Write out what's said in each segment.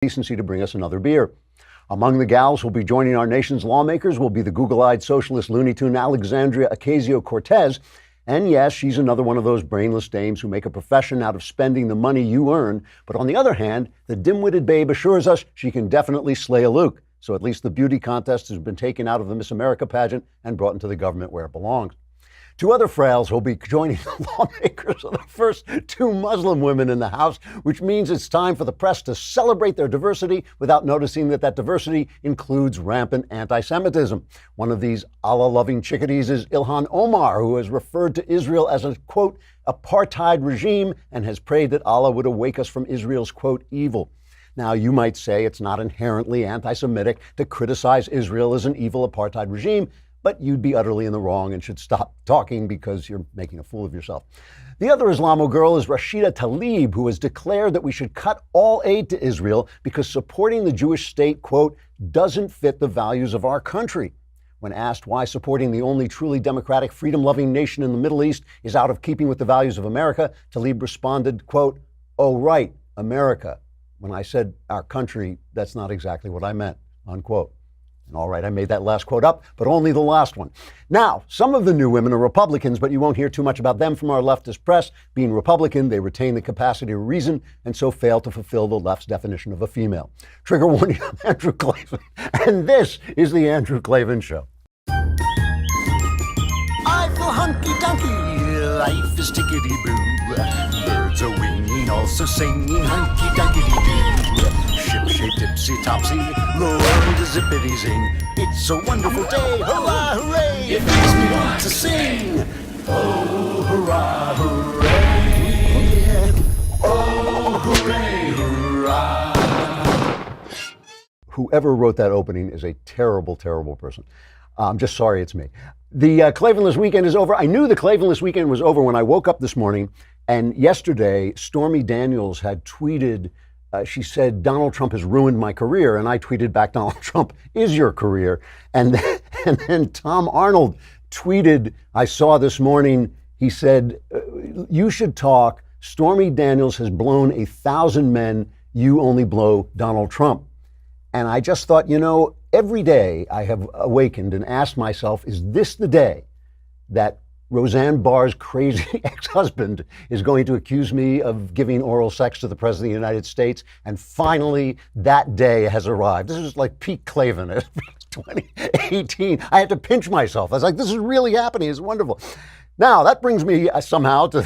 decency to bring us another beer. Among the gals who'll be joining our nation's lawmakers will be the Google-eyed socialist Looney Tune Alexandria Ocasio-Cortez. And yes, she's another one of those brainless dames who make a profession out of spending the money you earn. But on the other hand, the dim-witted babe assures us she can definitely slay a Luke. So at least the beauty contest has been taken out of the Miss America pageant and brought into the government where it belongs. Two other frails will be joining the lawmakers are the first two Muslim women in the House, which means it's time for the press to celebrate their diversity without noticing that that diversity includes rampant anti-Semitism. One of these Allah-loving chickadees is Ilhan Omar, who has referred to Israel as a, quote, apartheid regime and has prayed that Allah would awake us from Israel's, quote, evil. Now, you might say it's not inherently anti-Semitic to criticize Israel as an evil apartheid regime, but you'd be utterly in the wrong and should stop talking because you're making a fool of yourself. The other Islamo girl is Rashida Tlaib, who has declared that we should cut all aid to Israel because supporting the Jewish state, quote, doesn't fit the values of our country. When asked why supporting the only truly democratic, freedom-loving nation in the Middle East is out of keeping with the values of America, Tlaib responded, quote, oh, right, America. When I said our country, that's not exactly what I meant, unquote. And all right, I made that last quote up, but only the last one. Now, some of the new women are Republicans, but you won't hear too much about them from our leftist press. Being Republican, they retain the capacity to reason and so fail to fulfill the left's definition of a female. Trigger warning, I'm Andrew Klavan, and this is The Andrew Klavan Show. I feel hunky-dunky, life is tickety-boo. Birds are winging, also singing hunky-dunky-doo. Ship-shape, tipsy-topsy, the world is zippity-zing. It's a wonderful day, hurrah, hooray! It makes me want to sing. Oh, hurrah, hooray! Oh, hooray, hurrah! Whoever wrote that opening is a terrible, terrible person. I'm just sorry it's me. The Klavanless weekend is over. I knew the Klavanless weekend was over when I woke up this morning, and yesterday Stormy Daniels had tweeted. She said, Donald Trump has ruined my career. And I tweeted back, Donald Trump is your career. And then Tom Arnold tweeted, I saw this morning, he said, you should talk. Stormy Daniels has blown 1,000 men. You only blow Donald Trump. And I just thought, you know, every day I have awakened and asked myself, is this the day that Roseanne Barr's crazy ex-husband is going to accuse me of giving oral sex to the President of the United States? And finally, that day has arrived. This is like peak Klavan, 2018. I had to pinch myself. I was like, this is really happening. It's wonderful. Now, that brings me somehow to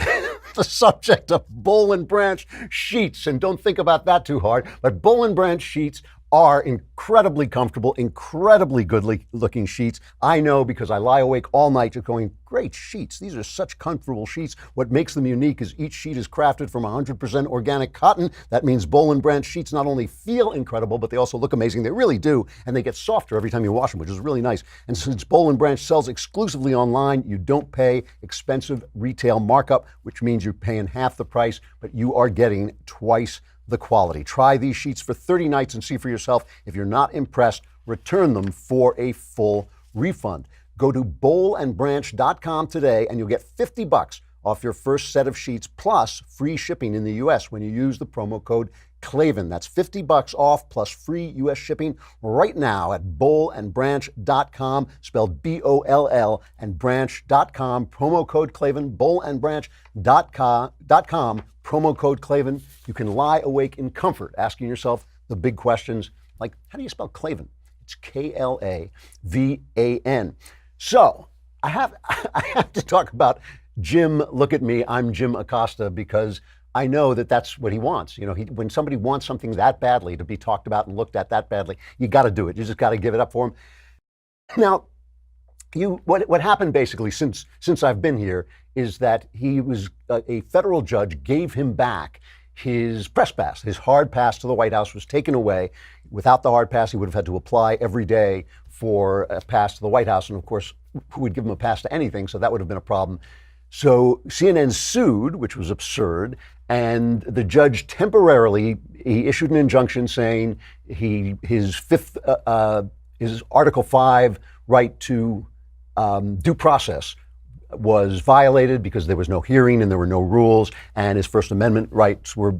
the subject of Boll and Branch sheets. And don't think about that too hard. But Boll and Branch sheets are incredibly comfortable, incredibly good-looking sheets. I know because I lie awake all night just going, great sheets. These are such comfortable sheets. What makes them unique is each sheet is crafted from 100% organic cotton. That means Boll and Branch sheets not only feel incredible, but they also look amazing. They really do, and they get softer every time you wash them, which is really nice. And since Boll and Branch sells exclusively online, you don't pay expensive retail markup, which means you're paying half the price, but you are getting twice the quality. Try these sheets for 30 nights and see for yourself. If you're not impressed, return them for a full refund. Go to bollandbranch.com today and you'll get $50 off your first set of sheets plus free shipping in the U.S. when you use the promo code Klavan. That's $50 off plus free U.S. shipping right now at bollandbranch.com, spelled B-O-L-L, and branch.com, promo code Klavan, bollandbranch.com, promo code Klavan. You can lie awake in comfort asking yourself the big questions like, how do you spell Klavan? It's K-L-A-V-A-N. So I have to talk about Jim, look at me, I'm Jim Acosta, because I know that that's what he wants. You know, when somebody wants something that badly to be talked about and looked at that badly, you got to do it. You just got to give it up for him. Now, what happened basically since I've been here is that he was a federal judge gave him back his press pass. His hard pass to the White House was taken away. Without the hard pass, he would have had to apply every day for a pass to the White House. And of course, who would give him a pass to anything? So that would have been a problem. So CNN sued, which was absurd, and the judge temporarily, he issued an injunction saying his Article 5 right to due process was violated because there was no hearing and there were no rules, and his First Amendment rights were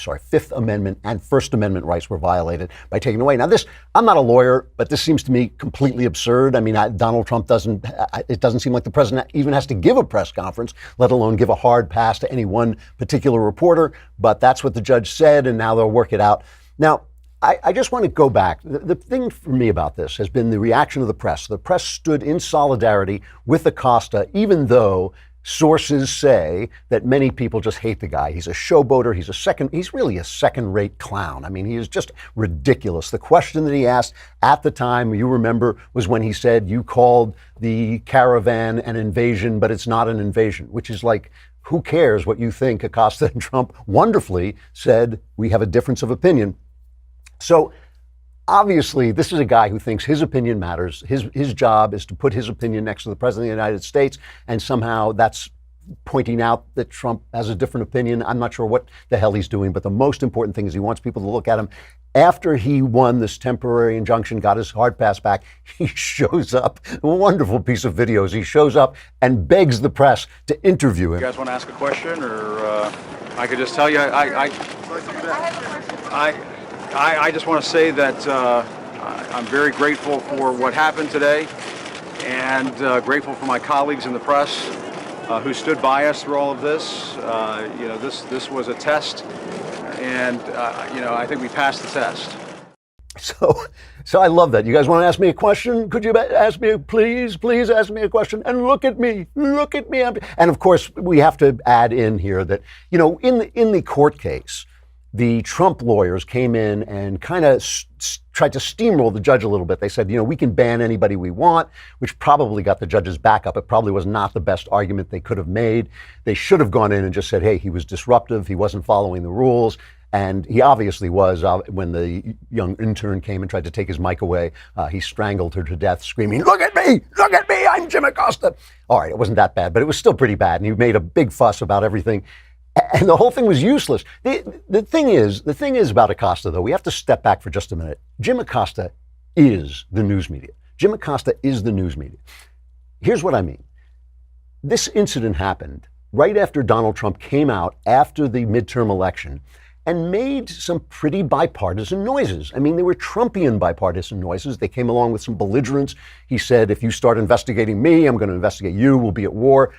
Fifth Amendment and First Amendment rights were violated by taking away. Now this, I'm not a lawyer, but this seems to me completely absurd. I mean, Donald Trump it doesn't seem like the president even has to give a press conference, let alone give a hard pass to any one particular reporter. But that's what the judge said, and now they'll work it out. Now, I just want to go back. The thing for me about this has been the reaction of the press. The press stood in solidarity with Acosta, even though sources say that many people just hate the guy. He's a showboater. He's really a second-rate clown. I mean, he is just ridiculous. The question that he asked at the time, you remember, was when he said, you called the caravan an invasion, but it's not an invasion, which is like, who cares what you think? Acosta and Trump wonderfully said, we have a difference of opinion. So obviously, this is a guy who thinks his opinion matters. His job is to put his opinion next to the President of the United States, and somehow that's pointing out that Trump has a different opinion. I'm not sure what the hell he's doing, but the most important thing is he wants people to look at him. After he won this temporary injunction, got his hard pass back, he shows up, a wonderful piece of videos. He shows up and begs the press to interview him. You guys want to ask a question, or I could just tell you, I just want to say that I'm very grateful for what happened today, and grateful for my colleagues in the press who stood by us through all of this. This was a test, and I think we passed the test. So I love that. You guys want to ask me a question? Could you ask me, please ask me a question? And look at me. And of course, we have to add in here that, in the court case, the Trump lawyers came in and kind of tried to steamroll the judge a little bit. They said, we can ban anybody we want, which probably got the judge's back up. It probably was not the best argument they could have made. They should have gone in and just said, hey, he was disruptive. He wasn't following the rules. And he obviously was. When the young intern came and tried to take his mic away, he strangled her to death, screaming, look at me, I'm Jim Acosta. All right, it wasn't that bad, but it was still pretty bad. And he made a big fuss about everything. And the whole thing was useless. The thing is about Acosta, though, we have to step back for just a minute. Jim Acosta is the news media. Jim Acosta is the news media. Here's what I mean. This incident happened right after Donald Trump came out after the midterm election and made some pretty bipartisan noises. I mean, they were Trumpian bipartisan noises. They came along with some belligerence. He said, if you start investigating me, I'm going to investigate you. We'll be at war.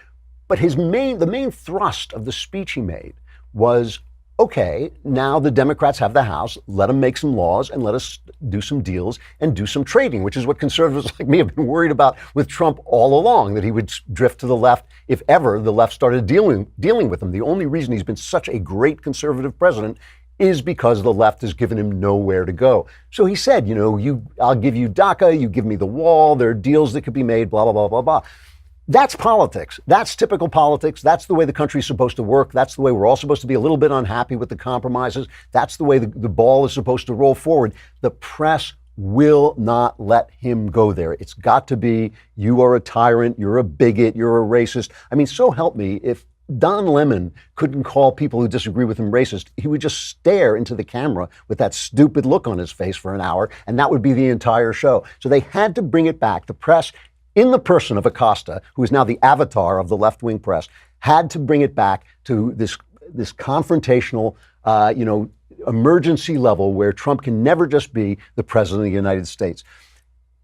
But the main thrust of the speech he made was, okay, now the Democrats have the House, let them make some laws and let us do some deals and do some trading, which is what conservatives like me have been worried about with Trump all along, that he would drift to the left if ever the left started dealing with him. The only reason he's been such a great conservative president is because the left has given him nowhere to go. So he said, I'll give you DACA, you give me the wall, there are deals that could be made, blah, blah, blah, blah, blah. That's politics. That's typical politics. That's the way the country's supposed to work. That's the way we're all supposed to be a little bit unhappy with the compromises. That's the way the ball is supposed to roll forward. The press will not let him go there. It's got to be, you are a tyrant, you're a bigot, you're a racist. I mean, so help me, if Don Lemon couldn't call people who disagree with him racist, he would just stare into the camera with that stupid look on his face for an hour, and that would be the entire show. So they had to bring it back. The press, in the person of Acosta, who is now the avatar of the left-wing press, had to bring it back to this confrontational, emergency level where Trump can never just be the president of the United States.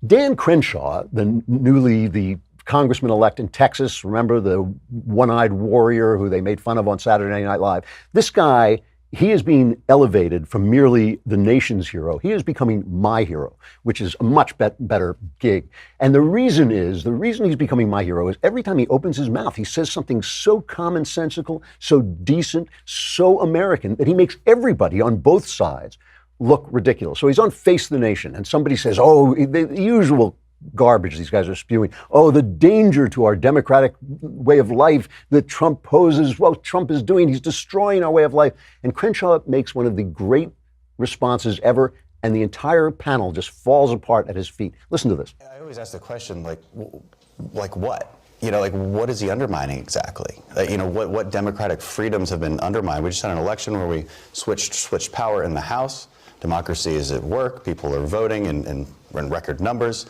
Dan Crenshaw, the congressman-elect in Texas, remember the one-eyed warrior who they made fun of on Saturday Night Live? This guy, he is being elevated from merely the nation's hero. He is becoming my hero, which is a much better gig. And the reason he's becoming my hero is every time he opens his mouth, he says something so commonsensical, so decent, so American, that he makes everybody on both sides look ridiculous. So he's on Face the Nation, and somebody says, the usual garbage these guys are spewing. Oh, the danger to our democratic way of life that Trump poses. What Trump is doing, he's destroying our way of life. And Crenshaw makes one of the great responses ever, and the entire panel just falls apart at his feet. Listen to this. I always ask the question, like what? What is he undermining exactly? What democratic freedoms have been undermined? We just had an election where we switched power in the House. Democracy is at work. People are voting in record numbers.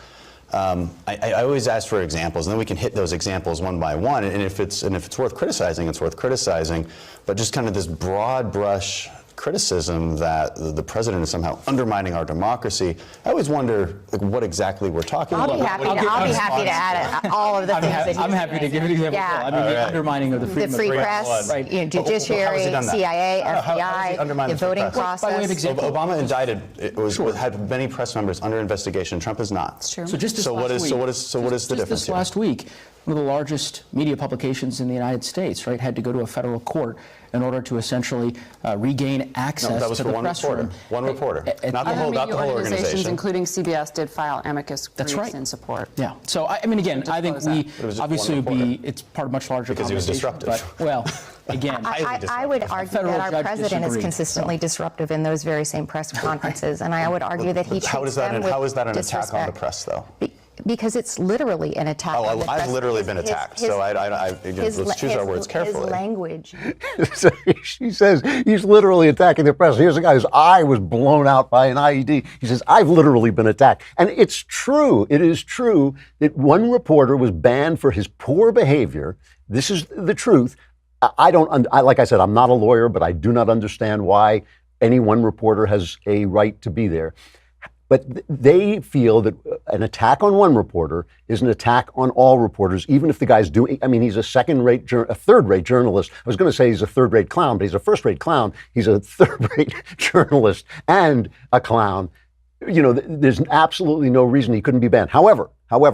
I always ask for examples, and then we can hit those examples one by one. And if it's worth criticizing, it's worth criticizing. But just kind of this broad brush criticism that the president is somehow undermining our democracy. I always wonder what exactly we're talking about. I'll be happy to add all of the things that I'm happy to give an example. Yeah. I mean, the undermining of the freedom the free of press, right. judiciary, How has he done that? CIA, How has he FBI, undermined the the free voting press? process. By way of example. Obama indicted, had many press members under investigation. Trump is not. It's true. So just this So what last is- week, so what is the just difference this here? last week, one of the largest media publications in the United States, right, had to go to a federal court in order to essentially regain access No, that was to for the one press reporter. room. One reporter, not the Other whole media organizations, organization. including CBS, did file amicus That's briefs right. in support. Yeah. So I mean, again, I think disclose we that. It was just obviously one would be reporter. it's part of much larger Because he was conversation, disruptive. But, well, again, I would argue federal that our judge president is disagreed, consistently disruptive in those very same press conferences, and I would argue that he treats How is that them an with attack on the disrespect. press, though? Because it's literally an attack on the press. I've literally been attacked, so let's choose our words carefully. His language. So she says he's literally attacking the press. Here's a guy whose eye was blown out by an IED. He says, I've literally been attacked. And it's true. It is true that one reporter was banned for his poor behavior. This is the truth. Like I said, I'm not a lawyer, but I do not understand why any one reporter has a right to be there. But they feel that an attack on one reporter is an attack on all reporters, even if the guy's doing, I mean, he's a third-rate journalist. I was going to say he's a third-rate clown, but he's a first-rate clown. He's a third-rate journalist and a clown. You know, there's absolutely no reason he couldn't be banned. However,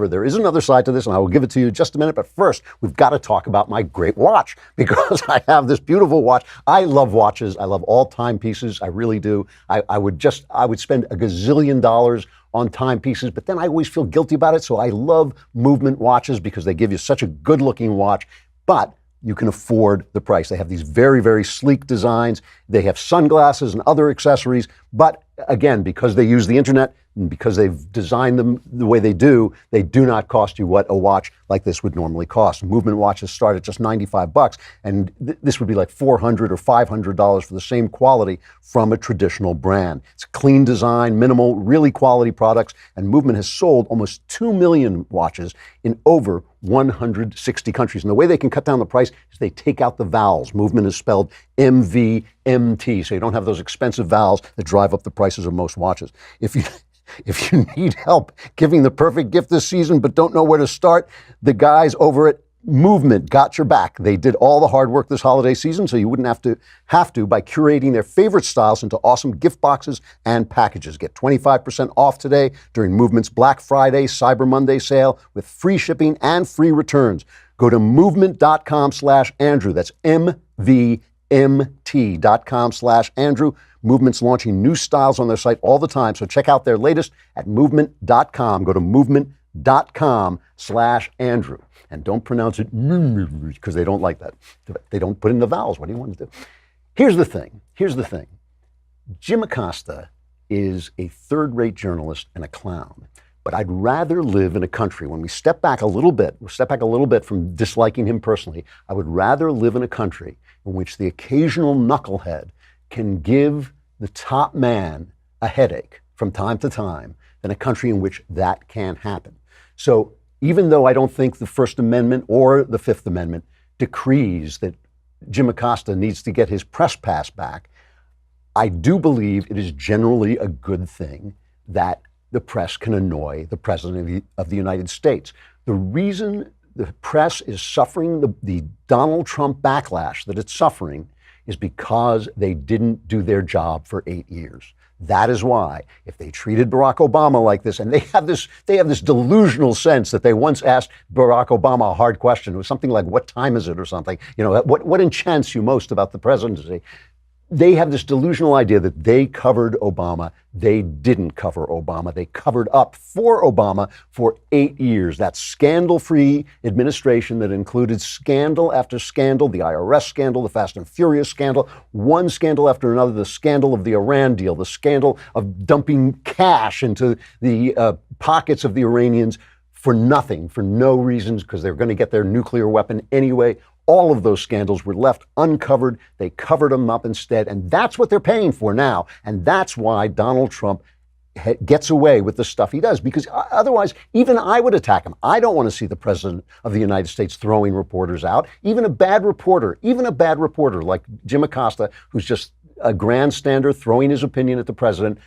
there is another side to this, and I will give it to you in just a minute. But first, we've got to talk about my great watch, because I have this beautiful watch. I love watches. I love all timepieces. I really do. I would spend a gazillion dollars on timepieces, but then I always feel guilty about it. So I love movement watches because they give you such a good-looking watch. But you can afford the price. They have these very, very sleek designs. They have sunglasses and other accessories. But again, because they use the internet and because they've designed them the way they do not cost you what a watch like this would normally cost. Movement watches start at just $95, and this would be like $400 or $500 for the same quality from a traditional brand. It's a clean design, minimal, really quality products, and Movement has sold almost 2 million watches in over 160 countries. And the way they can cut down the price is they take out the vowels. Movement is spelled MVMT, so you don't have those expensive vowels that drive up the prices of most watches. If you need help giving the perfect gift this season but don't know where to start, the guys over at Movement got your back. They did all the hard work this holiday season, so you wouldn't have to by curating their favorite styles into awesome gift boxes and packages. Get 25% off today during Movement's Black Friday, Cyber Monday sale with free shipping and free returns. Go to movement.com/Andrew. That's MVMT.com/Andrew. Movement's launching new styles on their site all the time, so check out their latest at movement.com. Go to movement.com/Andrew. And don't pronounce it because they don't like that. They don't put in the vowels. What do you want to do? Here's the thing. Jim Acosta is a third-rate journalist and a clown. But I'd rather live in a country, when we step back a little bit from disliking him personally, I would rather live in a country in which the occasional knucklehead can give the top man a headache from time to time than a country in which that can't happen. So even though I don't think the First Amendment or the Fifth Amendment decrees that Jim Acosta needs to get his press pass back, I do believe it is generally a good thing that the press can annoy the President of the United States. The reason the press is suffering the Donald Trump backlash that it's suffering is because they didn't do their job for 8 years. That is why, if they treated Barack Obama like this, and they have this delusional sense that they once asked Barack Obama a hard question. It was something like, "What time is it?" or something. You know, what enchants you most about the presidency? They have this delusional idea that they covered Obama. They didn't cover Obama. They covered up for Obama for 8 years. That scandal-free administration that included scandal after scandal, the IRS scandal, the Fast and Furious scandal, one scandal after another, the scandal of the Iran deal, the scandal of dumping cash into the pockets of the Iranians for nothing, for no reasons, because they're going to get their nuclear weapon anyway. All of those scandals were left uncovered. They covered them up instead. And that's what they're paying for now. And that's why Donald Trump gets away with the stuff he does, because otherwise, even I would attack him. I don't want to see the President of the United States throwing reporters out. Even a bad reporter like Jim Acosta, who's just a grandstander throwing his opinion at the president.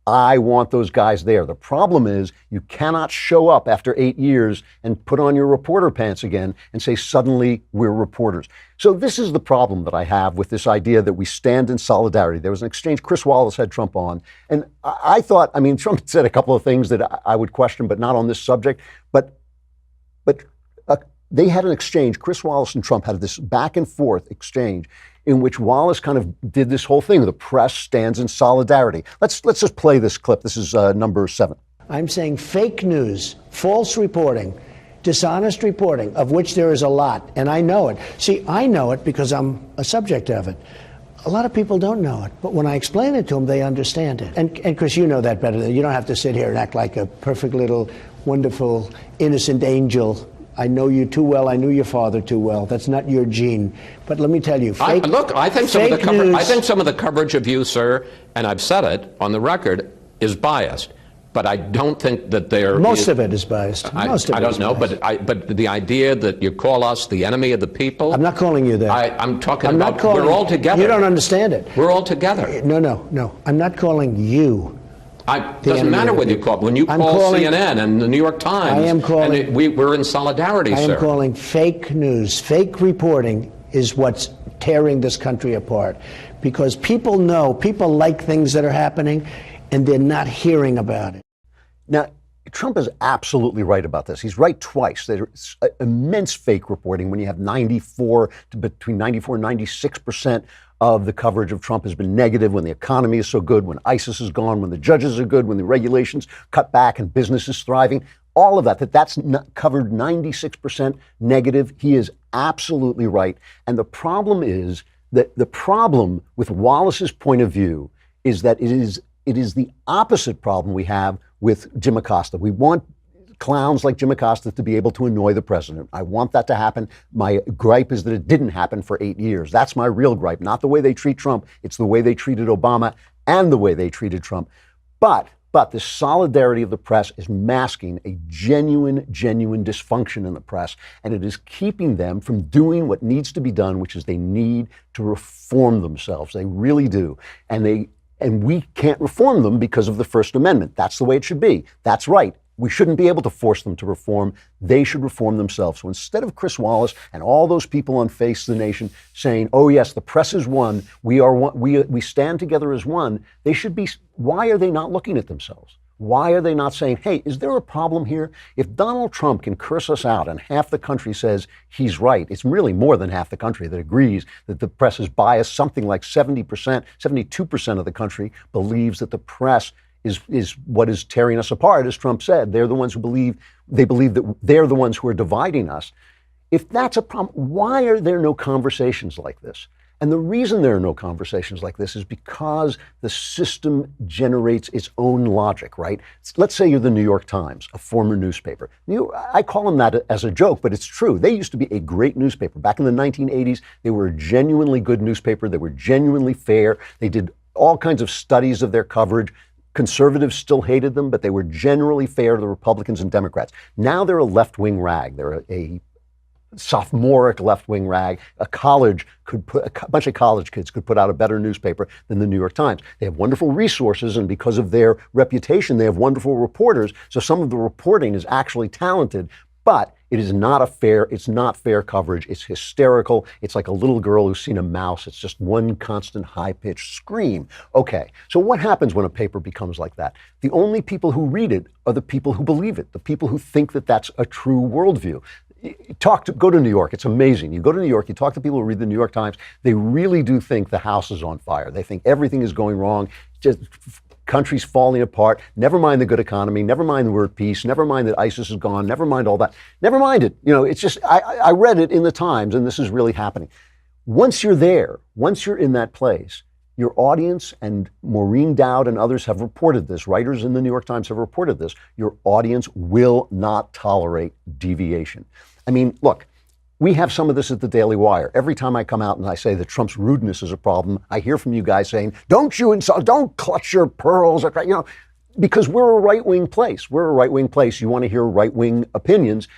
I want those guys there. The problem is you cannot show up after 8 years and put on your reporter pants again and say, suddenly we're reporters. So this is the problem that I have with this idea that we stand in solidarity. There was an exchange. Chris Wallace had Trump on. And I thought, I mean, Trump said a couple of things that I would question, but not on this subject. But they had an exchange. Chris Wallace and Trump had this back and forth exchange in which Wallace kind of did this whole thing. The press stands in solidarity. Let's just play this clip. This is number 7. I'm saying fake news, false reporting, dishonest reporting, of which there is a lot, and I know it. See, I know it because I'm a subject of it. A lot of people don't know it, but when I explain it to them, they understand it. And Chris, you know that better. You don't have to sit here and act like a perfect little, wonderful, innocent angel. I know you too well. I knew your father too well. That's not your gene. But let me tell you, I think some of the coverage of you, sir, and I've said it on the record, is biased. But I don't think that most of it is biased. I don't know, but the idea that you call us the enemy of the people. I'm not calling you that. I'm talking about we're all together. You don't understand it. We're all together. No. I'm not calling you. It doesn't matter whether you call. When you call CNN and the New York Times, we're in solidarity, sir. I am calling fake news. Fake reporting is what's tearing this country apart. Because people like things that are happening, and they're not hearing about it. Now, Trump is absolutely right about this. He's right twice. There's immense fake reporting when you have between 94 and 96% of the coverage of Trump has been negative, when the economy is so good, when ISIS is gone, when the judges are good, when the regulations cut back and business is thriving. All of that's covered 96% negative. He is absolutely right. And the problem is that the problem with Wallace's point of view is that it is the opposite problem we have with Jim Acosta. We want clowns like Jim Acosta to be able to annoy the president. I want that to happen. My gripe is that it didn't happen for 8 years. That's my real gripe, not the way they treat Trump. It's the way they treated Obama and the way they treated Trump. But the solidarity of the press is masking a genuine dysfunction in the press, and it is keeping them from doing what needs to be done, which is they need to reform themselves. They really do. And we can't reform them because of the First Amendment. That's the way it should be. That's right. We shouldn't be able to force them to reform. They should reform themselves. So instead of Chris Wallace and all those people on Face the Nation saying, oh yes, the press is one, we are one, we stand together as one, they should be, why are they not looking at themselves? Why are they not saying, hey, is there a problem here? If Donald Trump can curse us out and half the country says he's right, it's really more than half the country that agrees that the press is biased. Something like 70%, 72% of the country believes that the press is what is tearing us apart, as Trump said. They're the ones who believe that they're the ones who are dividing us. If that's a problem, why are there no conversations like this? And the reason there are no conversations like this is because the system generates its own logic, right? Let's say you're the New York Times, a former newspaper. I call them that as a joke, but it's true. They used to be a great newspaper. Back in the 1980s, they were a genuinely good newspaper. They were genuinely fair. They did all kinds of studies of their coverage. Conservatives still hated them, but they were generally fair to the Republicans and Democrats. Now they're a left-wing rag. They're a sophomoric left-wing rag. A bunch of college kids could put out a better newspaper than the New York Times. They have wonderful resources, and because of their reputation, they have wonderful reporters. So some of the reporting is actually talented, but it's not fair coverage. It's hysterical. It's like a little girl who's seen a mouse. It's just one constant high-pitched scream. Okay, so what happens when a paper becomes like that? The only people who read it are the people who believe it, the people who think that that's a true worldview. Go to New York. It's amazing. You go to New York, you talk to people who read the New York Times. They really do think the house is on fire. They think everything is going wrong. Just country's falling apart. Never mind the good economy. Never mind the word peace. Never mind that ISIS is gone. Never mind all that. Never mind it. It's just, I read it in the Times, and this is really happening. Once you're there, once you're in that place, your audience, and Maureen Dowd and others have reported this, writers in the New York Times have reported this, your audience will not tolerate deviation. I mean, look, we have some of this at the Daily Wire. Every time I come out and I say that Trump's rudeness is a problem, I hear from you guys saying, don't you insult, don't clutch your pearls, because we're a right-wing place. We're a right-wing place. You want to hear right-wing opinions.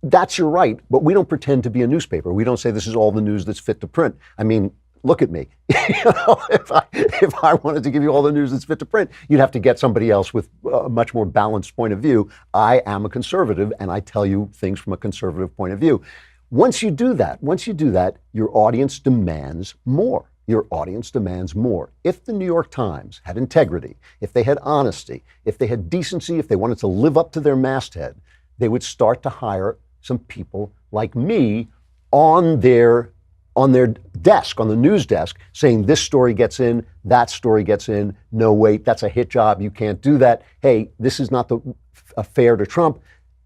That's your right, but we don't pretend to be a newspaper. We don't say this is all the news that's fit to print. I mean, look at me. If I wanted to give you all the news that's fit to print, you'd have to get somebody else with a much more balanced point of view. I am a conservative, and I tell you things from a conservative point of view. Once you do that, your audience demands more. Your audience demands more. If the New York Times had integrity, if they had honesty, if they had decency, if they wanted to live up to their masthead, they would start to hire some people like me on their desk, on the news desk, saying this story gets in, that story gets in. No, wait, that's a hit job. You can't do that. Hey, this is not fair to Trump.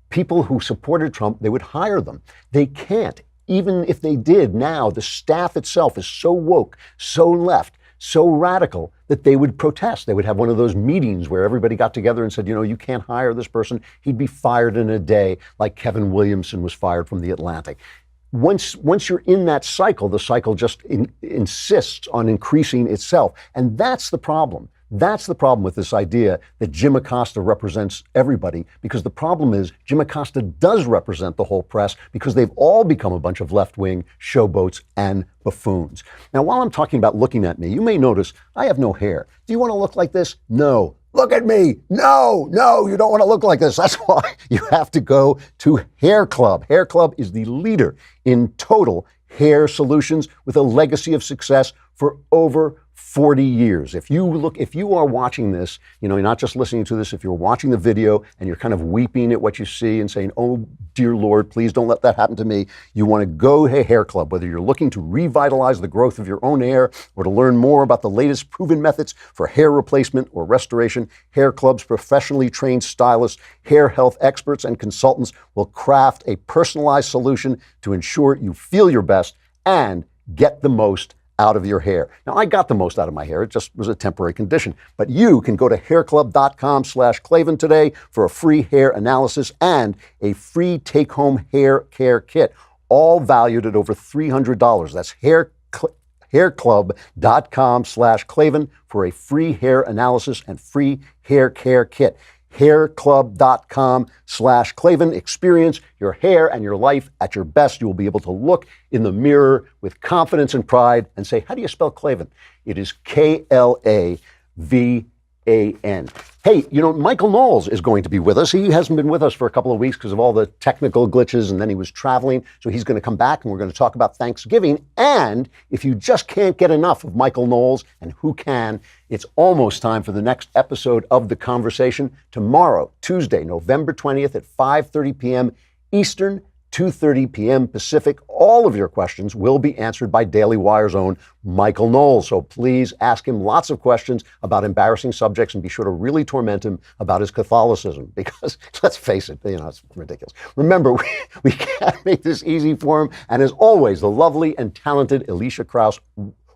People who supported Trump, they would hire them. They can't. Even if they did now, the staff itself is so woke, so left, so radical that they would protest. They would have one of those meetings where everybody got together and said, you can't hire this person. He'd be fired in a day, like Kevin Williamson was fired from The Atlantic. Once you're in that cycle, the cycle just insists on increasing itself. And that's the problem. That's the problem with this idea that Jim Acosta represents everybody, because the problem is Jim Acosta does represent the whole press, because they've all become a bunch of left-wing showboats and buffoons. Now, while I'm talking about looking at me, you may notice I have no hair. Do you want to look like this? No. Look at me. No, you don't want to look like this. That's why you have to go to Hair Club. Hair Club is the leader in total hair solutions with a legacy of success for over 40 years. If you are watching this, you're not just listening to this, if you're watching the video and you're kind of weeping at what you see and saying, oh, dear Lord, please don't let that happen to me, you want to go to Hair Club. Whether you're looking to revitalize the growth of your own hair or to learn more about the latest proven methods for hair replacement or restoration, Hair Club's professionally trained stylists, hair health experts, and consultants will craft a personalized solution to ensure you feel your best and get the most out of your hair. Now, I got the most out of my hair. It just was a temporary condition. But you can go to hairclub.com/Klavan today for a free hair analysis and a free take-home hair care kit, all valued at over $300. That's hairclub.com/Klavan for a free hair analysis and free hair care kit. hairclub.com/Klavan. Experience your hair and your life at your best. You will be able to look in the mirror with confidence and pride and say, how do you spell Klavan? It is Klavan. Hey, Michael Knowles is going to be with us. He hasn't been with us for a couple of weeks because of all the technical glitches, and then he was traveling. So he's going to come back, and we're going to talk about Thanksgiving. And if you just can't get enough of Michael Knowles, and who can, it's almost time for the next episode of The Conversation. Tomorrow, Tuesday, November 20th at 5:30 p.m. Eastern, 2:30 p.m. Pacific. All of your questions will be answered by Daily Wire's own Michael Knowles. So please ask him lots of questions about embarrassing subjects and be sure to really torment him about his Catholicism, because let's face it, it's ridiculous. Remember, we can't make this easy for him. And as always, the lovely and talented Alicia Krause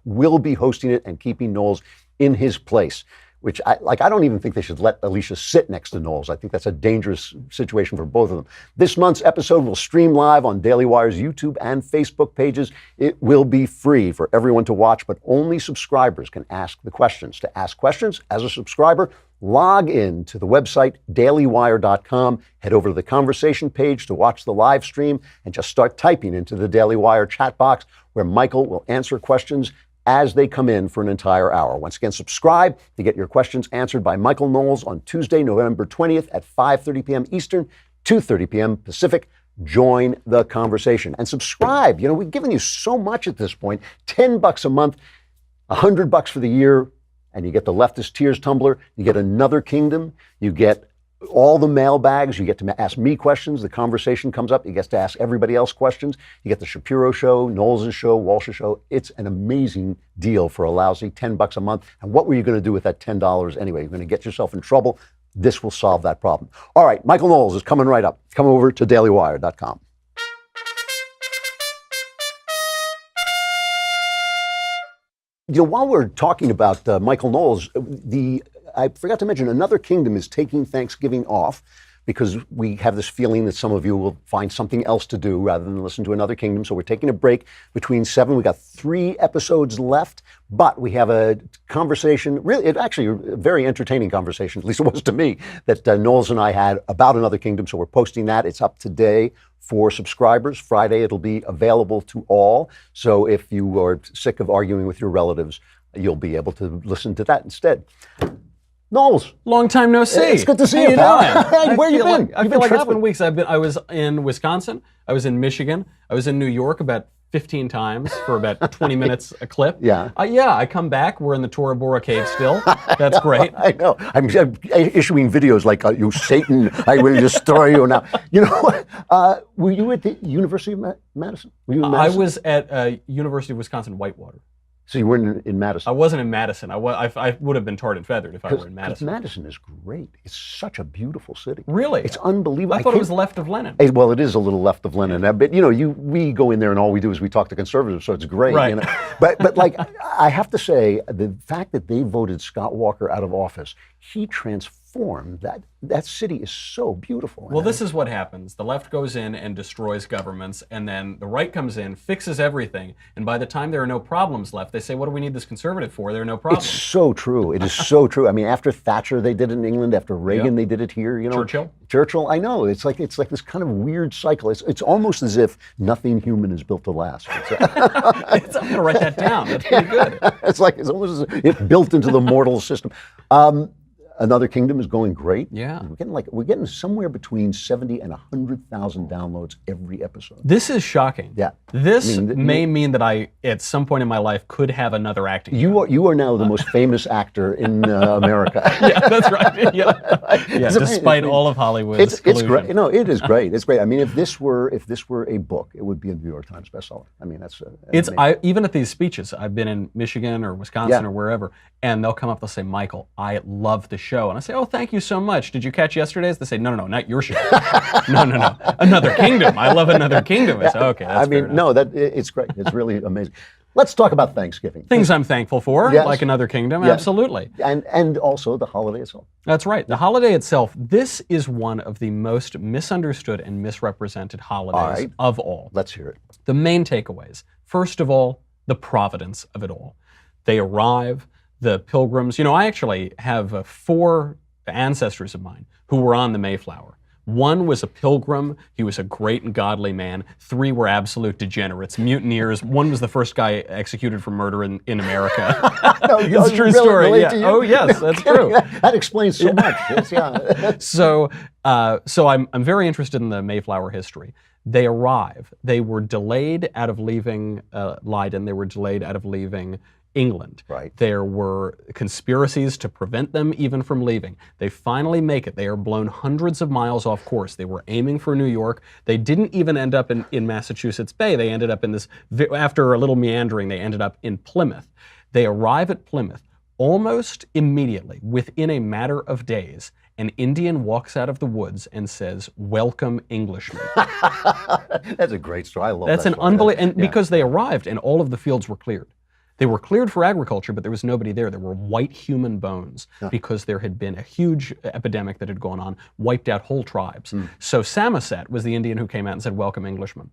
will be hosting it and keeping Knowles in his place, which I don't even think they should let Alicia sit next to Knowles. I think that's a dangerous situation for both of them. This month's episode will stream live on Daily Wire's YouTube and Facebook pages. It will be free for everyone to watch, but only subscribers can ask the questions. To ask questions as a subscriber, log in to the website dailywire.com, head over to the conversation page to watch the live stream, and just start typing into the Daily Wire chat box where Michael will answer questions as they come in for an entire hour. Once again, subscribe to get your questions answered by Michael Knowles on Tuesday, November 20th at 5:30 p.m. Eastern, 2:30 p.m. Pacific. Join the conversation and subscribe. We've given you so much at this point. $10 a month, $100 for the year, and you get the Leftist Tears tumbler. You get Another Kingdom. You get all the mailbags. You get to ask me questions. The conversation comes up. You get to ask everybody else questions. You get the Shapiro Show, Knowles' show, Walsh's show. It's an amazing deal for a lousy $10 a month. And what were you going to do with that $10 anyway? You're going to get yourself in trouble. This will solve that problem. All right, Michael Knowles is coming right up. Come over to dailywire.com. While we're talking about Michael Knowles, I forgot to mention Another Kingdom is taking Thanksgiving off because we have this feeling that some of you will find something else to do rather than listen to Another Kingdom. So we're taking a break between 7. We got 3 episodes left, but we have a conversation, actually a very entertaining conversation, at least it was to me, that Knowles and I had about Another Kingdom. So we're posting that. It's up today for subscribers. Friday, it'll be available to all. So if you are sick of arguing with your relatives, you'll be able to listen to that instead. Knowles, long time no see. It's good to see you, pal. pal. Where you been? I feel like it's been weeks. I was in Wisconsin. I was in Michigan. I was in New York about 15 times for about 20 minutes a clip. Yeah. I come back. We're in the Tora Bora cave still. That's great. I know. I'm issuing videos like, you Satan, I will destroy you now. You know, were you at the University of Madison? Were you in Madison? I was at University of Wisconsin Whitewater. So you weren't in Madison? I wasn't in Madison. I would have been tarred and feathered if I were in Madison. Madison is great. It's such a beautiful city. Really? It's unbelievable. I thought it was left of Lenin. Well, it is a little left of Lenin. But, you know, we go in there and all we do is we talk to conservatives, so it's great. Right. You know? But like, I have to say, the fact that they voted Scott Walker out of office, he transformed that city is so beautiful. Well, this is what happens. The left goes in and destroys governments, and then the right comes in, fixes everything, and by the time there are no problems left, they say, what do we need this conservative for? There are no problems. It's so true. It is so true. I mean, after Thatcher, they did it in England. After Reagan, they did it here. You know, Churchill. I know. It's like this kind of weird cycle. It's almost as if nothing human is built to last. I'm going to write that down. That's pretty good. It's almost as if it's built into the mortal system. Another Kingdom is going great. Yeah. We're getting somewhere between 70 and 100,000 downloads every episode. This is shocking. Yeah. This may mean that I, at some point in my life, could have another acting job. You are now the most famous actor in America. Yeah, that's right. Yeah, despite all of Hollywood's it's great. No, it is great. It's great. I mean, if this were a book, it would be a New York Times bestseller. I mean, that's even at these speeches, I've been in Michigan or Wisconsin or wherever, and they'll come up, they'll say, Michael, I love the show. And I say, oh, thank you so much. Did you catch yesterday's? They say, no, not your show. No. Another Kingdom. I love Another Kingdom. I say, okay, that's fair enough. No, it's great. It's really amazing. Let's talk about Thanksgiving. Things I'm thankful for, like Another Kingdom, absolutely. And also the holiday itself. That's right. The holiday itself, this is one of the most misunderstood and misrepresented holidays of all. Let's hear it. The main takeaways. First of all, the providence of it all. They arrive, the pilgrims. You know, I actually have 4 ancestors of mine who were on the Mayflower. 1 was a pilgrim. He was a great and godly man. 3 were absolute degenerates, mutineers. 1 was the first guy executed for murder in America. It's a true story. Yeah. Oh, yes, that's true. That explains so much. Yes, So I'm very interested in the Mayflower history. They arrive. They were delayed out of leaving Leiden. They were delayed out of leaving England. Right. There were conspiracies to prevent them even from leaving. They finally make it. They are blown hundreds of miles off course. They were aiming for New York. They didn't even end up in Massachusetts Bay. They ended up in this, after a little meandering, they ended up in Plymouth. They arrive at Plymouth. Almost immediately, within a matter of days, an Indian walks out of the woods and says, "Welcome, Englishmen." That's a great story. I love That's that an unbelievable, and because they arrived and all of the fields were cleared. They were cleared for agriculture, but there was nobody there. There were white human bones because there had been a huge epidemic that had gone on, wiped out whole tribes. So Samoset was the Indian who came out and said, "Welcome, Englishmen."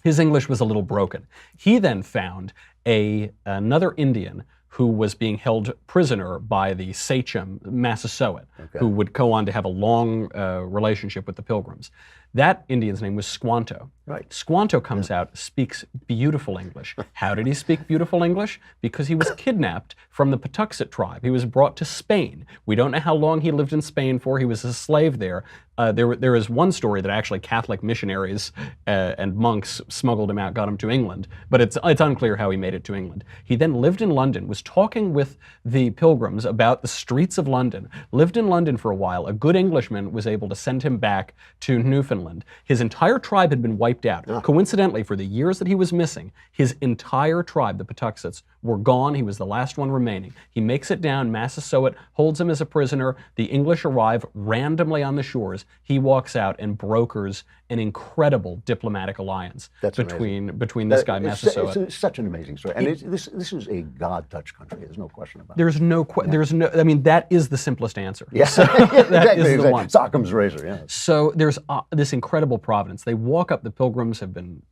His English was a little broken. He then found another Indian who was being held prisoner by the sachem Massasoit, who would go on to have a long relationship with the Pilgrims. That Indian's name was Squanto. Right. Squanto comes out, speaks beautiful English. How did he speak beautiful English? Because he was kidnapped from the Patuxet tribe. He was brought to Spain. We don't know how long he lived in Spain for. He was a slave there. There is one story that actually Catholic missionaries and monks smuggled him out, got him to England, but it's unclear how he made it to England. He then lived in London, was talking with the Pilgrims about the streets of London, lived in London for a while. A good Englishman was able to send him back to Newfoundland. His entire tribe had been wiped out. Coincidentally, for the years that he was missing, his entire tribe, the Patuxets, were gone. He was the last one remaining. He makes it down. Massasoit holds him as a prisoner. The English arrive randomly on the shores. He walks out and brokers an incredible diplomatic alliance between this guy, Massasoit. It's such an amazing story. And this is a God-touched country. There's no question about it. There's no, I mean, that is the simplest answer. Yeah, So that is the one. It's Occam's razor, yeah. So there's this incredible providence. They walk up, the pilgrims have been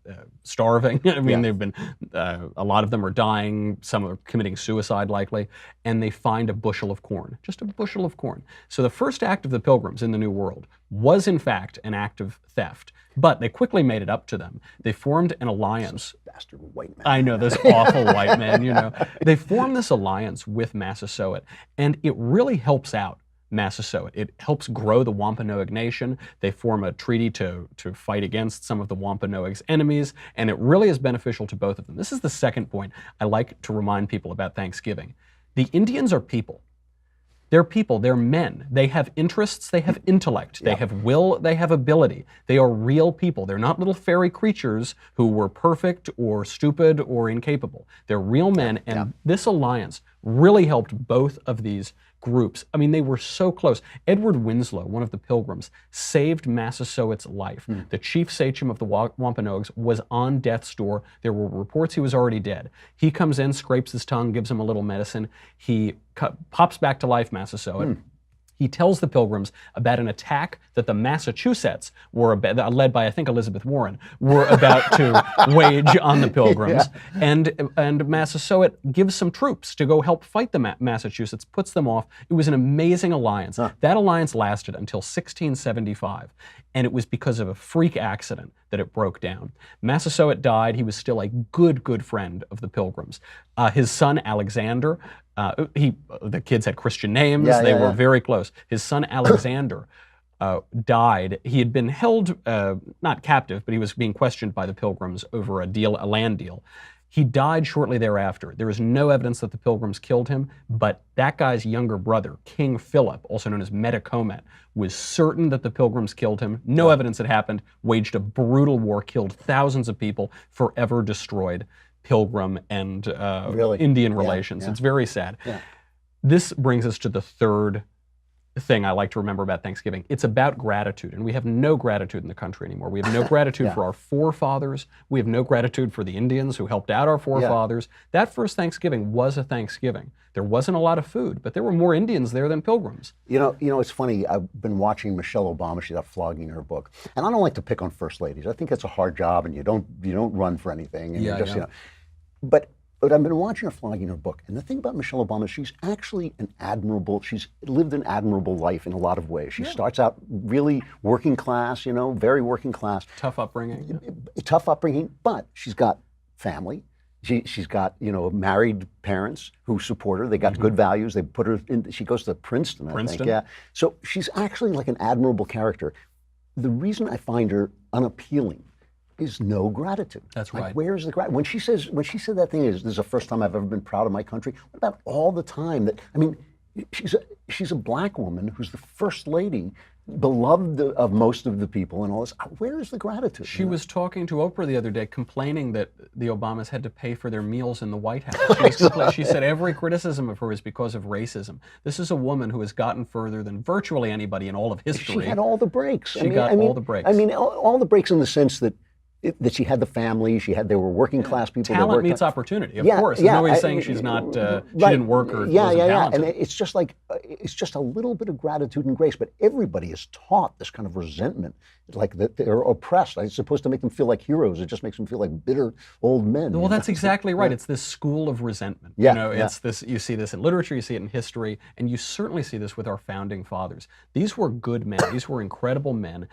starving. I mean, they've been, a lot of them are dying, some are committing suicide likely, and they find a bushel of corn, just a bushel of corn. So the first act of the pilgrims in the New World was in fact an act of theft, but they quickly made it up to them. They formed an alliance. Bastard white man. I know, those awful white men, you know. They formed this alliance with Massasoit, and it really helps out Massasoit. It helps grow the Wampanoag Nation. They form a treaty to fight against some of the Wampanoag's enemies, and it really is beneficial to both of them. This is the second point I like to remind people about Thanksgiving. The Indians are people. They're people, they're men. They have interests, they have intellect, they have will, they have ability. They are real people. They're not little fairy creatures who were perfect or stupid or incapable. They're real men, and this alliance really helped both of these groups. I mean, they were so close. Edward Winslow, one of the pilgrims, saved Massasoit's life. The chief sachem of the Wampanoags was on death's door. There were reports he was already dead. He comes in, scrapes his tongue, gives him a little medicine. He pops back to life, Massasoit. He tells the pilgrims about an attack that the Massachusetts were led by, I think, Elizabeth Warren, were about to wage on the pilgrims. And Massasoit gives some troops to go help fight the Massachusetts, puts them off. It was an amazing alliance. That alliance lasted until 1675, and it was because of a freak accident that it broke down. Massasoit died. He was still a good friend of the pilgrims. His son, Alexander, the kids had Christian names. They were very close. His son Alexander died. He had been held, not captive, but he was being questioned by the pilgrims over a land deal. He died shortly thereafter. There is no evidence that the pilgrims killed him, but that guy's younger brother, King Philip, also known as Metacomet, was certain that the pilgrims killed him. No evidence had happened, waged a brutal war, killed thousands of people, forever destroyed Pilgrim and Indian relations. It's very sad. This brings us to the third thing I like to remember about Thanksgiving. It's about gratitude, and we have no gratitude in the country anymore. We have no gratitude for our forefathers. We have no gratitude for the Indians who helped out our forefathers. That first Thanksgiving was a Thanksgiving. There wasn't a lot of food, but there were more Indians there than pilgrims. You know, it's funny. I've been watching Michelle Obama. She's out flogging her book, and I don't like to pick on first ladies. I think it's a hard job, and you don't run for anything, and you know. But I've been watching her flogging her book, and the thing about Michelle Obama, she's actually she's lived an admirable life in a lot of ways. She starts out really working class, very working class. Tough upbringing. Tough upbringing, but she's got family. She's got, married parents who support her. They got good values. They put her in, she goes to Princeton, I think. Yeah. So she's actually like an admirable character. The reason I find her unappealing is no gratitude. That's right. Where's the gratitude? When she said that thing, this is the first time I've ever been proud of my country. What about all the time that, she's a black woman who's the first lady, beloved of most of the people and all this. Where is the gratitude? She was talking to Oprah the other day, complaining that the Obamas had to pay for their meals in the White House. She said every criticism of her is because of racism. This is a woman who has gotten further than virtually anybody in all of history. She had all the breaks. She got all the breaks. All the breaks in the sense that she had the family, they were working class people. Talent meets opportunity, of course. There's nobody's saying she's not, she didn't work or wasn't talented. And it's just a little bit of gratitude and grace, but everybody is taught this kind of resentment, like that they're oppressed. It's supposed to make them feel like heroes. It just makes them feel like bitter old men. Well, that's exactly right. It's this school of resentment. It's this. You see this in literature, you see it in history, and you certainly see this with our founding fathers. These were good men. These were incredible men.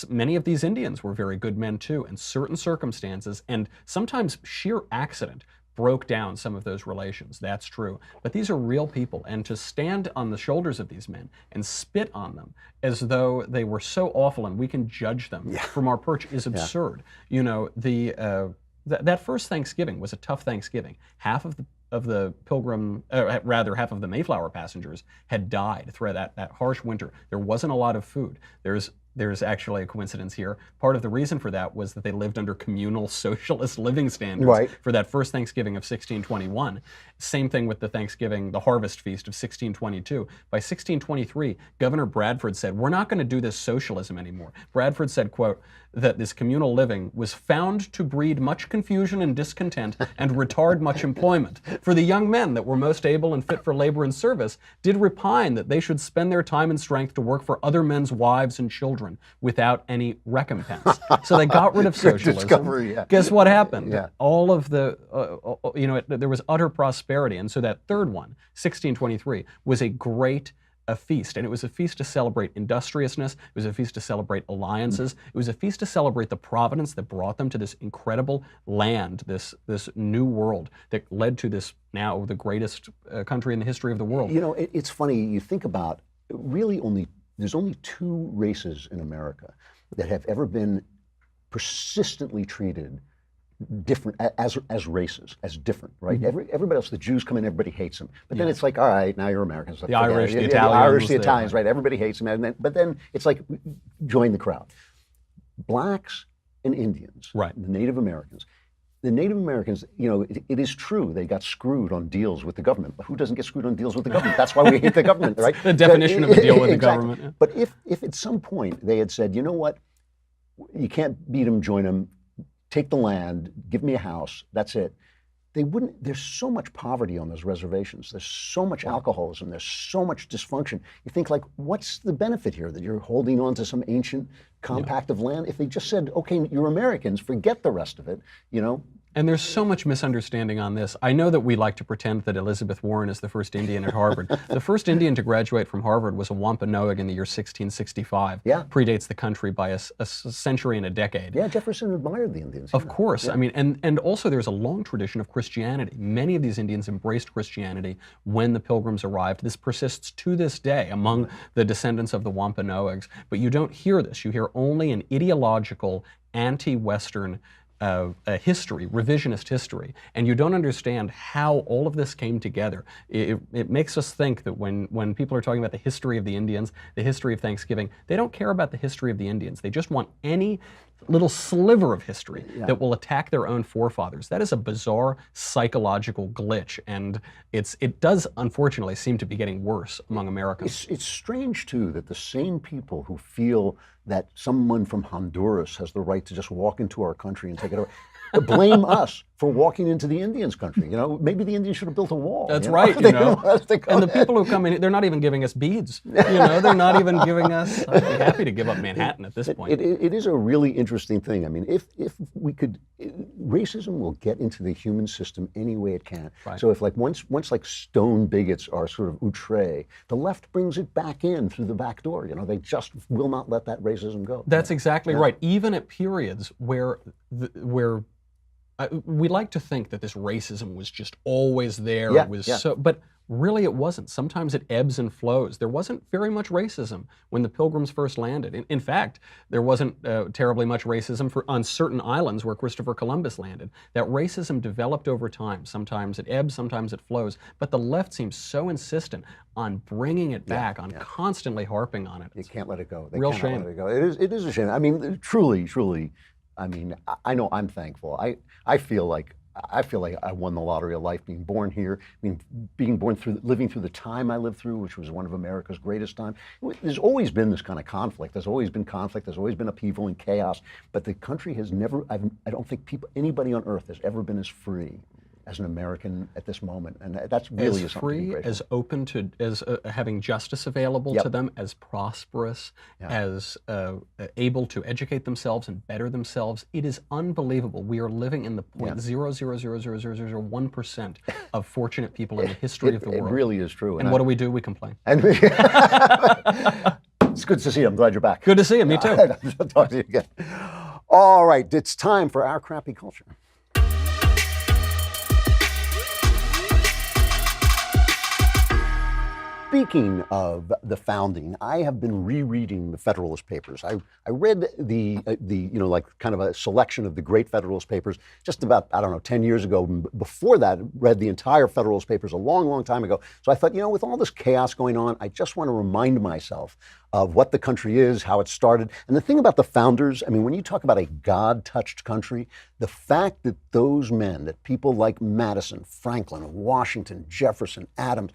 Many of these Indians were very good men too, and certain circumstances and sometimes sheer accident broke down some of those relations. That's true. But these are real people, and to stand on the shoulders of these men and spit on them as though they were so awful and we can judge them from our perch is absurd. That first Thanksgiving was a tough Thanksgiving. Half of the half of the Mayflower passengers had died through that harsh winter. There wasn't a lot of food. There's there's actually a coincidence here. Part of the reason for that was that they lived under communal socialist living standards Right. for that first Thanksgiving of 1621. Same thing with the harvest feast of 1622. By 1623, Governor Bradford said, we're not going to do this socialism anymore. Bradford said, quote, that this communal living was found to breed much confusion and discontent and retard much employment. For the young men that were most able and fit for labor and service did repine that they should spend their time and strength to work for other men's wives and children without any recompense. So they got rid of socialism. discovery, yeah. Guess what happened? Yeah. All of the, there was utter prosperity. And so that third one, 1623, was a great feast. And it was a feast to celebrate industriousness. It was a feast to celebrate alliances. It was a feast to celebrate the providence that brought them to this incredible land, this new world that led to this now the greatest country in the history of the world. You know, it's funny, you think about, there's only two races in America that have ever been persistently treated different as races, as different, right? Everybody else, the Jews come in, everybody hates them. But then it's like, all right, now you're Americans. The Irish, the Italians. The Irish, the Italians, right? Everybody hates them. But then it's like, join the crowd. Blacks and Indians, right? The Native Americans. The Native Americans, you know, it is true they got screwed on deals with the government. But who doesn't get screwed on deals with the government? That's why we hate the government, right? The definition of a deal with the exactly. government. Yeah. But if at some point they had said, you know what, you can't beat them, join them, take the land, give me a house, that's it. They wouldn't, there's so much poverty on those reservations. There's so much alcoholism. There's so much dysfunction. You think like, what's the benefit here that you're holding on to some ancient compact of land? If they just said, okay, you're Americans, forget the rest of it, you know? And there's so much misunderstanding on this. I know that we like to pretend that Elizabeth Warren is the first Indian at Harvard. The first Indian to graduate from Harvard was a Wampanoag in the year 1665. Yeah. Predates the country by a century and a decade. Yeah, Jefferson admired the Indians. Of course. Yeah. I mean, and also there's a long tradition of Christianity. Many of these Indians embraced Christianity when the Pilgrims arrived. This persists to this day among the descendants of the Wampanoags. But you don't hear this. You hear only an ideological, anti-Western history, revisionist history, and you don't understand how all of this came together. It makes us think that when people are talking about the history of the Indians, the history of Thanksgiving, they don't care about the history of the Indians. They just want any little sliver of history that will attack their own forefathers. That is a bizarre psychological glitch, and it does unfortunately seem to be getting worse among Americans. It's strange too that the same people who feel that someone from Honduras has the right to just walk into our country and take it over, blame us for walking into the Indians' country. You know, maybe the Indians should have built a wall. That's right, you know. And the people who come in, they're not even giving us beads. You know, they're not even giving us, I'd be happy to give up Manhattan at this point. It is a really interesting thing. I mean, if we could, racism will get into the human system any way it can. Right. So if like once like stone bigots are sort of outre, the left brings it back in through the back door. You know, they just will not let that racism go. That's exactly right. Even at periods where we like to think that this racism was just always there. Yeah, it was yeah. so, but really it wasn't. Sometimes it ebbs and flows. There wasn't very much racism when the Pilgrims first landed. In fact, there wasn't terribly much racism on certain islands where Christopher Columbus landed. That racism developed over time. Sometimes it ebbs, sometimes it flows. But the left seems so insistent on bringing it back, on constantly harping on it. You can't let it go. They Real cannot shame. let it go. It is a shame. I mean, truly. I mean, I know I'm thankful. I feel like I won the lottery of life being born here. I mean, living through the time I lived through, which was one of America's greatest time. There's always been this kind of conflict. There's always been conflict. There's always been upheaval and chaos. But the country has never. I don't think anybody on earth has ever been as free as an American at this moment, and that's really as something to be free, grateful as open to, as having justice available to them, as prosperous, as able to educate themselves and better themselves. It is unbelievable. We are living in the 0.0000001% of fortunate people in the history of the world. It really is true. And what do? We complain. And it's good to see you. I'm glad you're back. Good to see you. Me too. I'll talk to you again. All right, it's time for Our Crappy Culture. Speaking of the founding, I have been rereading the Federalist Papers. I read the like kind of a selection of the great Federalist Papers just about, I don't know, 10 years ago. Before that, read the entire Federalist Papers a long, long time ago. So I thought, with all this chaos going on, I just want to remind myself of what the country is, how it started. And the thing about the founders, I mean, when you talk about a God-touched country, the fact that those men, that people like Madison, Franklin, Washington, Jefferson, Adams,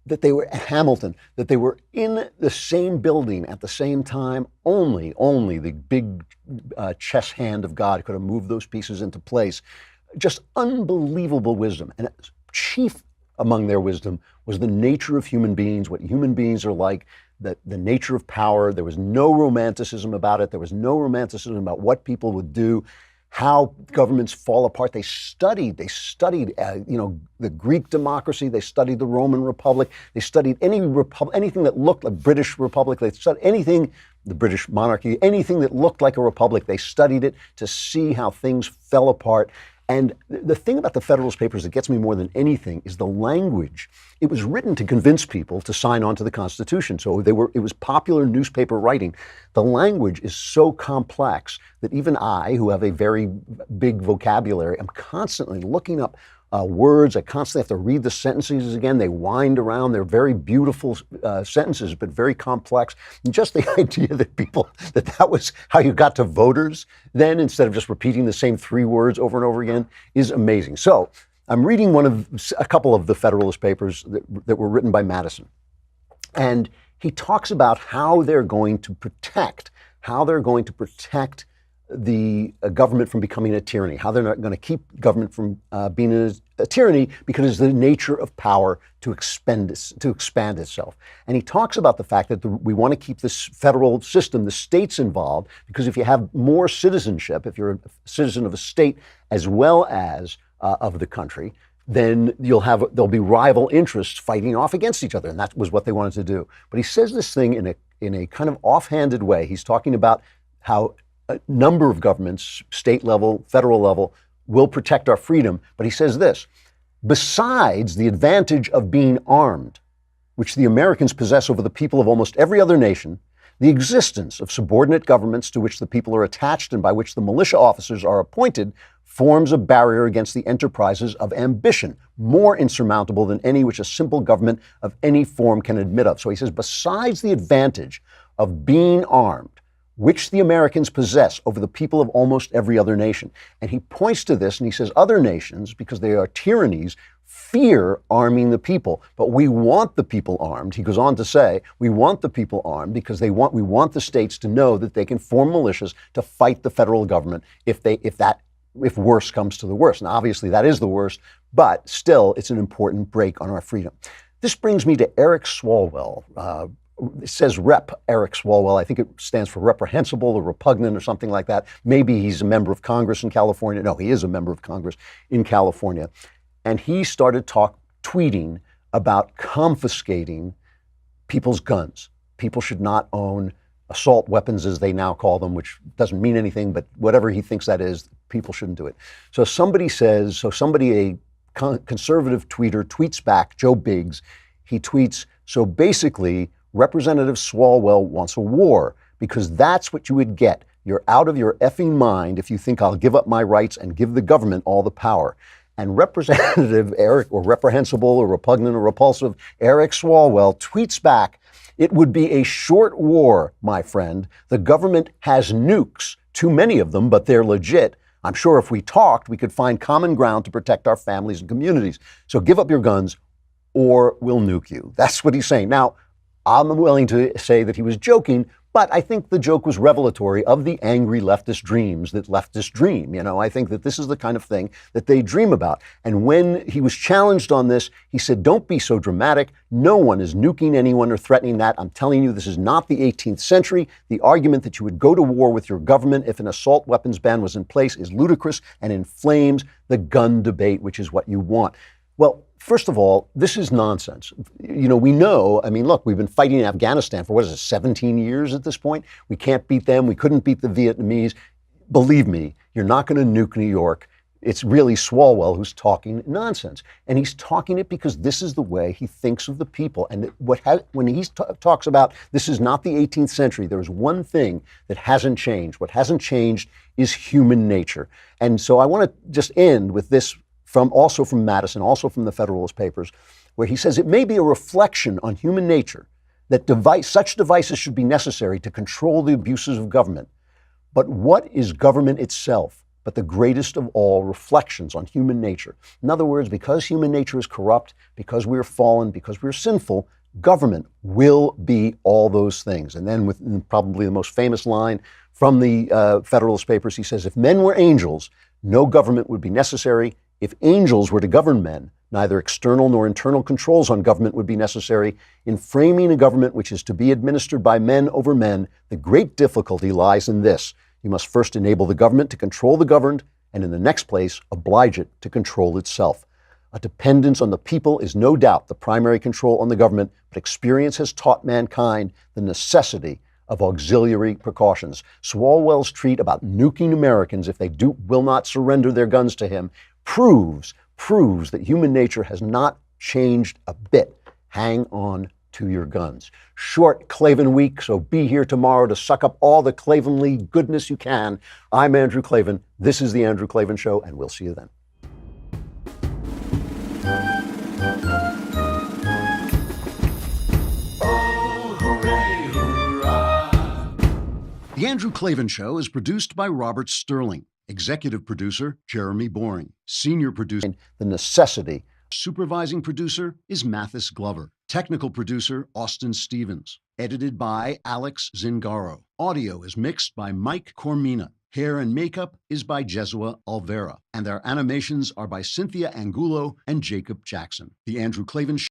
that they were Hamilton, that they were in the same building at the same time, only the big chess hand of God could have moved those pieces into place. Just unbelievable wisdom. And chief among their wisdom was the nature of human beings, what human beings are like, the nature of power. There was no romanticism about it. There was no romanticism about what people would do, how governments fall apart. They studied, the Greek democracy. They studied the Roman Republic. They studied anything that looked like British Republic. They studied anything, the British monarchy, anything that looked like a republic. They studied it to see how things fell apart. And the thing about the Federalist Papers that gets me more than anything is the language. It was written to convince people to sign on to the Constitution. So it was popular newspaper writing. The language is so complex that even I, who have a very big vocabulary, I'm constantly looking up words. I constantly have to read the sentences again. They wind around. They're very beautiful sentences, but very complex. And just the idea that that was how you got to voters then, instead of just repeating the same three words over and over again, is amazing. So I'm reading a couple of the Federalist Papers that were written by Madison. And he talks about how they're going to protect the government from becoming a tyranny, how they're not going to keep government from being a tyranny, because it's the nature of power to expand itself. And he talks about the fact that we want to keep this federal system, the states involved, because if you have more citizenship, if you're a citizen of a state as well as of the country, then there'll be rival interests fighting off against each other. And that was what they wanted to do. But he says this thing in a kind of offhanded way. He's talking about how a number of governments, state level, federal level, will protect our freedom. But he says this: besides the advantage of being armed, which the Americans possess over the people of almost every other nation, the existence of subordinate governments to which the people are attached and by which the militia officers are appointed forms a barrier against the enterprises of ambition, more insurmountable than any which a simple government of any form can admit of. So he says, besides the advantage of being armed, which the Americans possess over the people of almost every other nation. And he points to this and he says other nations, because they are tyrannies, fear arming the people. But we want the people armed. He goes on to say, we want the people armed because we want the states to know that they can form militias to fight the federal government if worse comes to the worst. Now, obviously that is the worst, but still it's an important break on our freedom. This brings me to Eric Swalwell. It says Rep. Eric Swalwell. I think it stands for reprehensible or repugnant or something like that. Maybe he's a member of Congress in California. No, he is a member of Congress in California. And he started tweeting about confiscating people's guns. People should not own assault weapons, as they now call them, which doesn't mean anything, but whatever he thinks that is, people shouldn't do it. So a conservative tweeter tweets back, Joe Biggs, he tweets, so basically, Representative Swalwell wants a war, because that's what you would get. You're out of your effing mind if you think I'll give up my rights and give the government all the power. And Representative Eric, or reprehensible or repugnant or repulsive, Eric Swalwell tweets back, it would be a short war, my friend. The government has nukes, too many of them, but they're legit. I'm sure if we talked, we could find common ground to protect our families and communities. So give up your guns or we'll nuke you. That's what he's saying. Now, I'm willing to say that he was joking, but I think the joke was revelatory of the angry leftist dreams that leftists dream. I think that this is the kind of thing that they dream about. And when he was challenged on this, he said, don't be so dramatic. No one is nuking anyone or threatening that. I'm telling you, this is not the 18th century. The argument that you would go to war with your government if an assault weapons ban was in place is ludicrous and inflames the gun debate, which is what you want. Well, first of all, this is nonsense. We know, look, we've been fighting in Afghanistan for, 17 years at this point? We can't beat them. We couldn't beat the Vietnamese. Believe me, you're not going to nuke New York. it's really Swalwell who's talking nonsense. And he's talking it because this is the way he thinks of the people. And when he talks about this is not the 18th century, there is one thing that hasn't changed. What hasn't changed is human nature. And so I want to just end with this also from Madison, also from the Federalist Papers, where he says it may be a reflection on human nature that such devices should be necessary to control the abuses of government. But what is government itself but the greatest of all reflections on human nature? In other words, because human nature is corrupt, because we are fallen, because we are sinful, government will be all those things. And then with probably the most famous line from the Federalist Papers, he says, if men were angels, no government would be necessary. If angels were to govern men, neither external nor internal controls on government would be necessary. In framing a government which is to be administered by men over men, the great difficulty lies in this. You must first enable the government to control the governed, and in the next place, oblige it to control itself. A dependence on the people is no doubt the primary control on the government, but experience has taught mankind the necessity of auxiliary precautions. Swalwell's treat about nuking Americans if they will not surrender their guns to him proves that human nature has not changed a bit. Hang on to your guns. Short Klavan week, so be here tomorrow to suck up all the Klavanly goodness you can. I'm Andrew Klavan. This is The Andrew Klavan Show, and we'll see you then. The Andrew Klavan Show is produced by Robert Sterling. Executive producer, Jeremy Boring. Senior producer, The Necessity. Supervising producer is Mathis Glover. Technical producer, Austin Stevens. Edited by Alex Zingaro. Audio is mixed by Mike Cormina. Hair and makeup is by Jesua Alvera. And our animations are by Cynthia Angulo and Jacob Jackson. The Andrew Klavan Show